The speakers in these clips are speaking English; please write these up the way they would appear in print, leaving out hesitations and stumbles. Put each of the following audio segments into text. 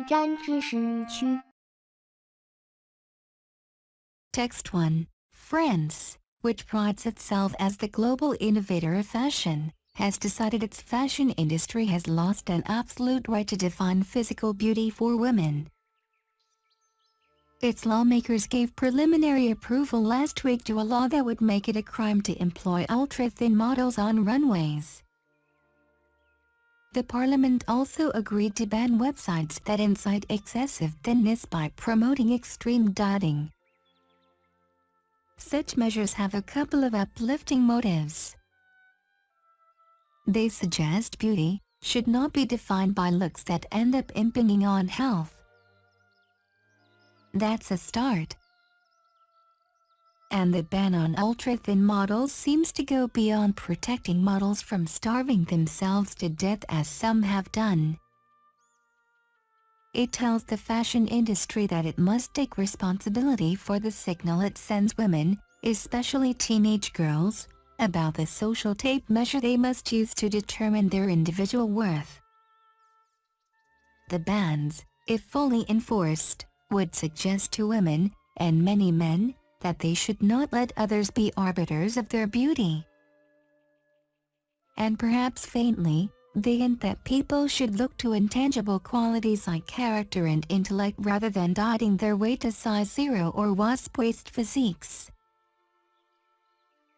沾知识区。Text 1. France, which prides itself as the global innovator of fashion, has decided its fashion industry has lost an absolute right to define physical beauty for women. Its lawmakers gave preliminary approval last week to a law that would make it a crime to employ ultra-thin models on runways. The parliament also agreed to ban websites that incite excessive thinness by promoting extreme dieting. Such measures have a couple of uplifting motives. They suggest beauty should not be defined by looks that end up impinging on health. That's a start. And the ban on ultra-thin models seems to go beyond protecting models from starving themselves to death as some have done. It tells the fashion industry that it must take responsibility for the signal it sends women, especially teenage girls, about the social tape measure they must use to determine their individual worth. The bans, if fully enforced, would suggest to women, and many men, that they should not let others be arbiters of their beauty. And perhaps faintly, they hint that people should look to intangible qualities like character and intellect rather than dieting their way to size 0 or wasp-waist physiques.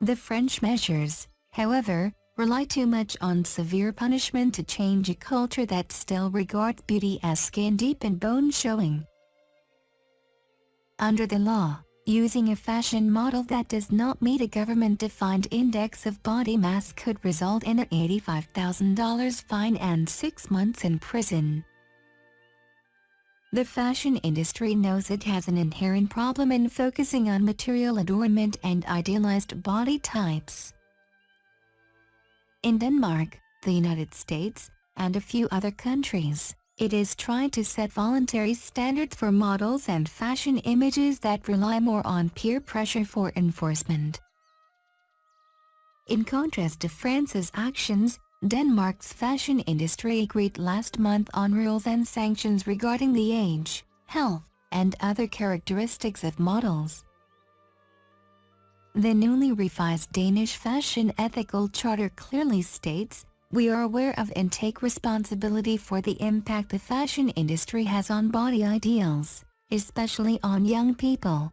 The French measures, however, rely too much on severe punishment to change a culture that still regards beauty as skin deep and bone showing. Under the law, using a fashion model that does not meet a government-defined index of body mass could result in an $85,000 fine and 6 months in prison. The fashion industry knows it has an inherent problem in focusing on material adornment and idealized body types. In Denmark, the United States, and a few other countries, it is trying to set voluntary standards for models and fashion images that rely more on peer pressure for enforcement. In contrast to France's actions, Denmark's fashion industry agreed last month on rules and sanctions regarding the age, health, and other characteristics of models. The newly revised Danish Fashion Ethical Charter clearly states, "We are aware of and take responsibility for the impact the fashion industry has on body ideals, especially on young people."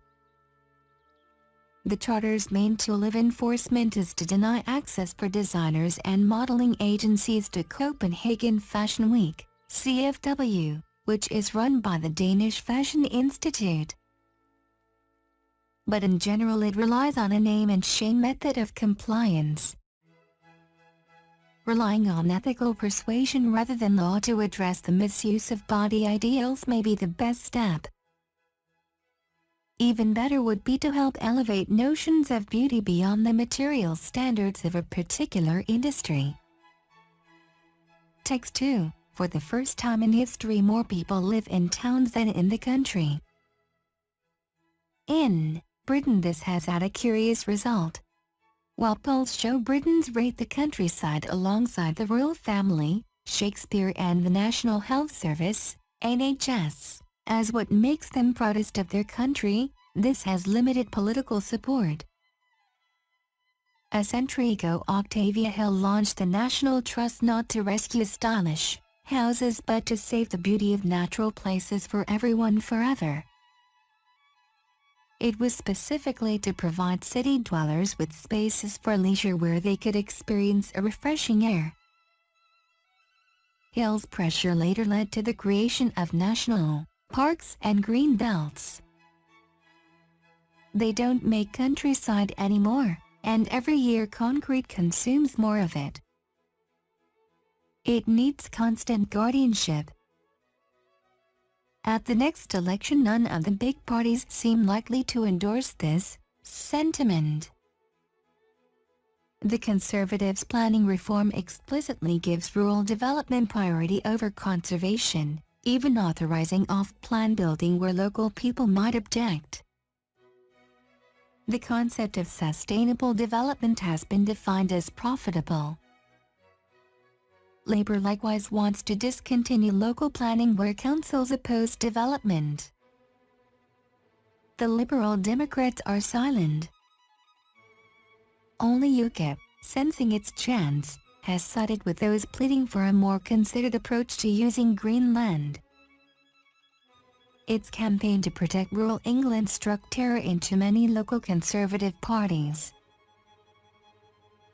The Charter's main tool of enforcement is to deny access for designers and modeling agencies to Copenhagen Fashion Week, CFW, which is run by the Danish Fashion Institute. But in general it relies on a name and shame method of compliance. Relying on ethical persuasion rather than law to address the misuse of body ideals may be the best step. Even better would be to help elevate notions of beauty beyond the material standards of a particular industry. Text 2. For the first time in history, more people live in towns than in the country. In Britain, this has had a curious result. While polls show Britons rate the countryside alongside the royal family, Shakespeare and the National Health Service, NHS, as what makes them proudest of their country, this has limited political support. A century ago, Octavia Hill launched the National Trust not to rescue stylish houses but to save the beauty of natural places for everyone forever. It was specifically to provide city dwellers with spaces for leisure where they could experience a refreshing air. Hill's pressure later led to the creation of national parks and green belts. They don't make countryside anymore, and every year concrete consumes more of it. It needs constant guardianship. At the next election, none of the big parties seem likely to endorse this sentiment. The Conservatives' planning reform explicitly gives rural development priority over conservation, even authorizing off-plan building where local people might object. The concept of sustainable development has been defined as profitable. Labour likewise wants to discontinue local planning where councils oppose development. The Liberal Democrats are silent. Only UKIP, sensing its chance, has sided with those pleading for a more considered approach to using green land. Its campaign to protect rural England struck terror into many local Conservative parties.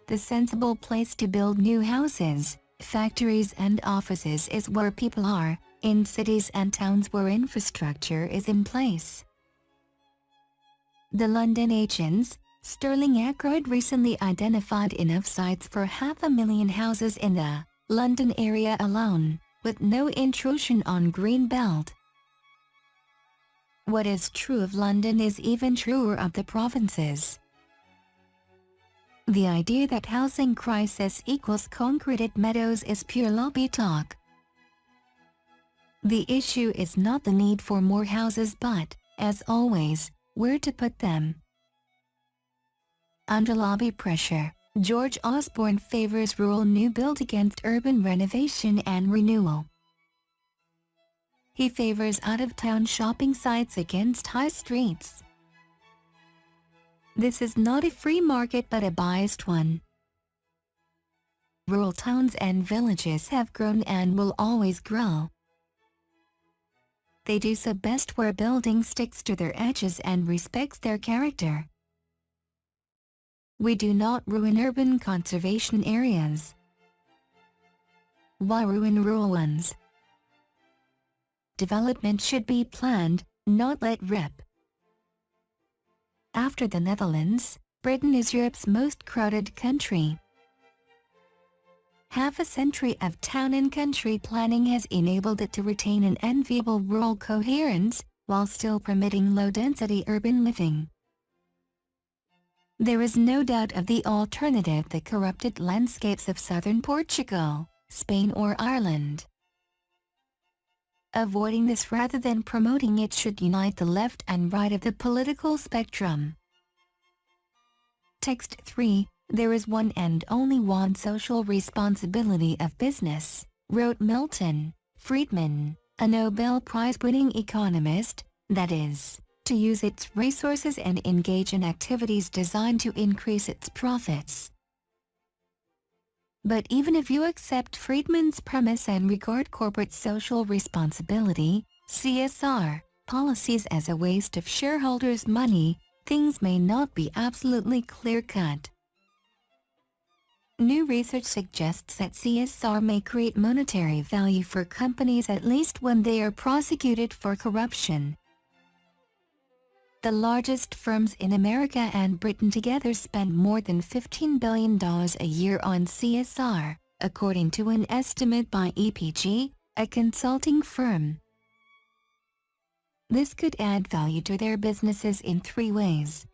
The sensible place to build new houses, factories and offices is where people are, in cities and towns where infrastructure is in place. The London agents, Sterling Ackroyd, recently identified enough sites for 500,000 houses in the London area alone, with no intrusion on green belt. What is true of London is even truer of the provinces. The idea that housing crisis equals concreted meadows is pure lobby talk. The issue is not the need for more houses but, as always, where to put them. Under lobby pressure, George Osborne favors rural new build against urban renovation and renewal. He favors out-of-town shopping sites against high streets. This is not a free market but a biased one. Rural towns and villages have grown and will always grow. They do so best where building sticks to their edges and respects their character. We do not ruin urban conservation areas. Why ruin rural ones? Development should be planned, not let rip. After the Netherlands, Britain is Europe's most crowded country. Half a century of town and country planning has enabled it to retain an enviable rural coherence, while still permitting low-density urban living. There is no doubt of the alternative: the corrupted landscapes of southern Portugal, Spain or Ireland. Avoiding this rather than promoting it should unite the left and right of the political spectrum. Text 3. There is one and only one social responsibility of business, wrote Milton Friedman, a Nobel Prize-winning economist, that is, to use its resources and engage in activities designed to increase its profits. But even if you accept Friedman's premise and regard corporate social responsibility, CSR, policies as a waste of shareholders' money, things may not be absolutely clear-cut. New research suggests that CSR may create monetary value for companies at least when they are prosecuted for corruption. The largest firms in America and Britain together spend more than $15 billion a year on CSR, according to an estimate by EPG, a consulting firm. This could add value to their businesses in 3 ways.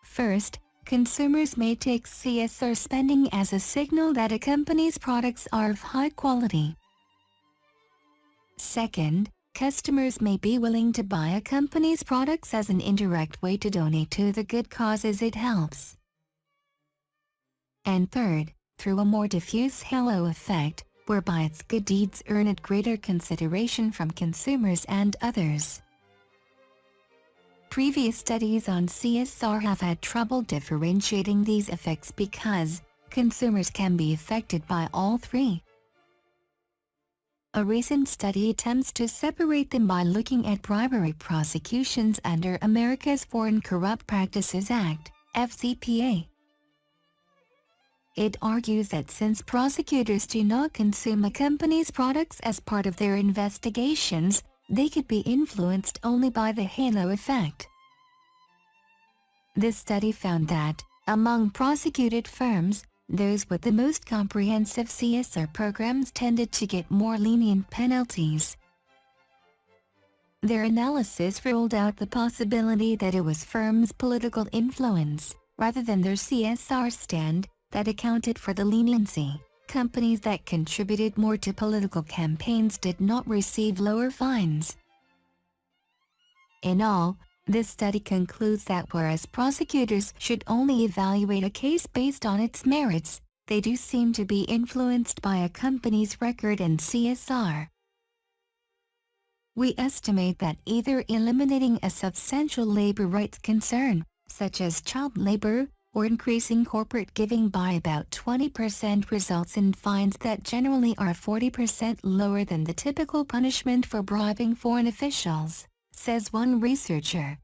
First, consumers may take CSR spending as a signal that a company's products are of high quality. Second, customers may be willing to buy a company's products as an indirect way to donate to the good causes it helps. And third, through a more diffuse halo effect, whereby its good deeds earn it greater consideration from consumers and others. Previous studies on CSR have had trouble differentiating these effects because consumers can be affected by all 3. A recent study attempts to separate them by looking at bribery prosecutions under America's Foreign Corrupt Practices Act, FCPA. It argues that since prosecutors do not consume a company's products as part of their investigations, they could be influenced only by the halo effect. This study found that, among prosecuted firms, those with the most comprehensive CSR programs tended to get more lenient penalties. Their analysis ruled out the possibility that it was firms' political influence, rather than their CSR stand, that accounted for the leniency. Companies that contributed more to political campaigns did not receive lower fines. In all, this study concludes that whereas prosecutors should only evaluate a case based on its merits, they do seem to be influenced by a company's record in CSR. We estimate that either eliminating a substantial labor rights concern, such as child labor, or increasing corporate giving by about 20% results in fines that generally are 40% lower than the typical punishment for bribing foreign officials, says one researcher.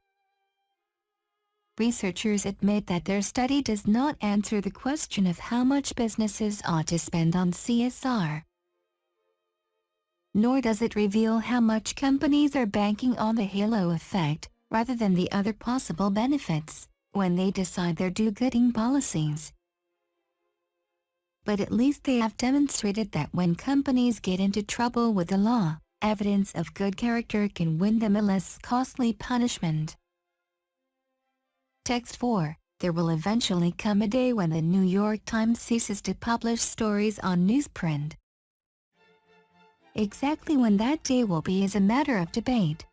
Researchers admit that their study does not answer the question of how much businesses ought to spend on CSR. Nor does it reveal how much companies are banking on the halo effect, rather than the other possible benefits, when they decide their do-gooding policies. But at least they have demonstrated that when companies get into trouble with the law, evidence of good character can win them a less costly punishment. Text 4. There will eventually come a day when the New York Times ceases to publish stories on newsprint. Exactly when that day will be is a matter of debate.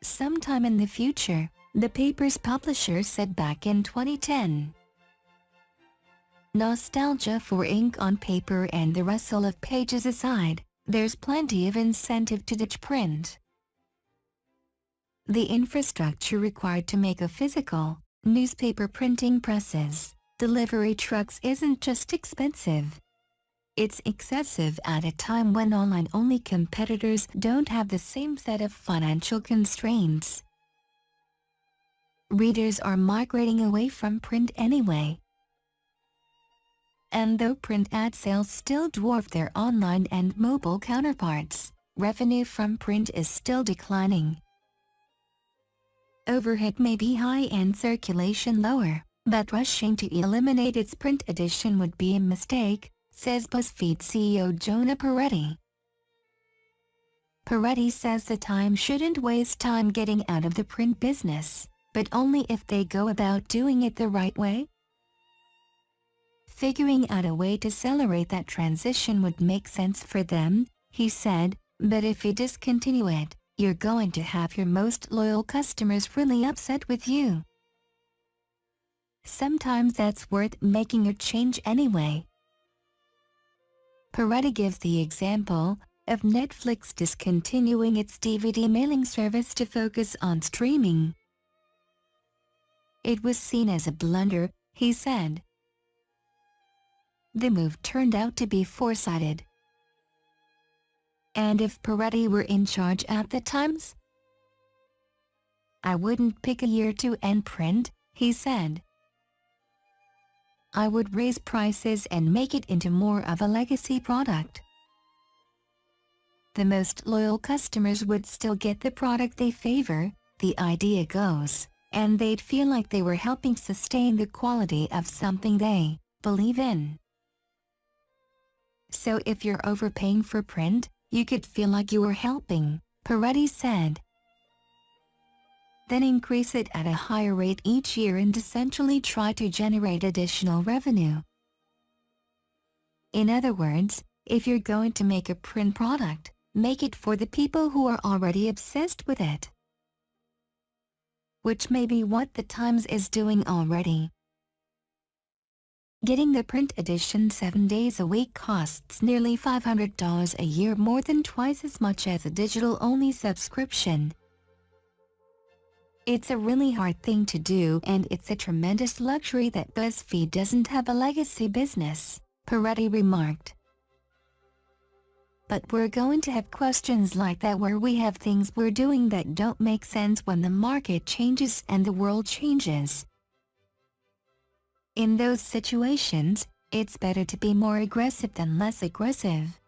Sometime in the future, the paper's publisher said back in 2010. Nostalgia for ink on paper and the rustle of pages aside, there's plenty of incentive to ditch print. The infrastructure required to make a physical, newspaper printing presses, delivery trucks isn't just expensive. It's excessive at a time when online-only competitors don't have the same set of financial constraints. Readers are migrating away from print anyway. And though print ad sales still dwarf their online and mobile counterparts, revenue from print is still declining. Overhead may be high and circulation lower, but rushing to eliminate its print edition would be a mistake, says BuzzFeed CEO Jonah Peretti. Peretti says the Times shouldn't waste time getting out of the print business, but only if they go about doing it the right way. Figuring out a way to accelerate that transition would make sense for them, he said, but if you discontinue it, you're going to have your most loyal customers really upset with you. Sometimes that's worth making a change anyway. Peretti gives the example of Netflix discontinuing its DVD mailing service to focus on streaming. It was seen as a blunder, he said. The move turned out to be foresighted. And if Peretti were in charge at the Times, I wouldn't pick a year to end print, he said. I would raise prices and make it into more of a legacy product. The most loyal customers would still get the product they favor, the idea goes, and they'd feel like they were helping sustain the quality of something they believe in. So if you're overpaying for print, you could feel like you were helping, Peretti said. Then increase it at a higher rate each year and essentially try to generate additional revenue. In other words, if you're going to make a print product, make it for the people who are already obsessed with it. Which may be what the Times is doing already. Getting the print edition 7 days a week costs nearly $500 a year, more than twice as much as a digital-only subscription. It's a really hard thing to do, and it's a tremendous luxury that BuzzFeed doesn't have a legacy business, Peretti remarked. But we're going to have questions like that where we have things we're doing that don't make sense when the market changes and the world changes. In those situations, it's better to be more aggressive than less aggressive.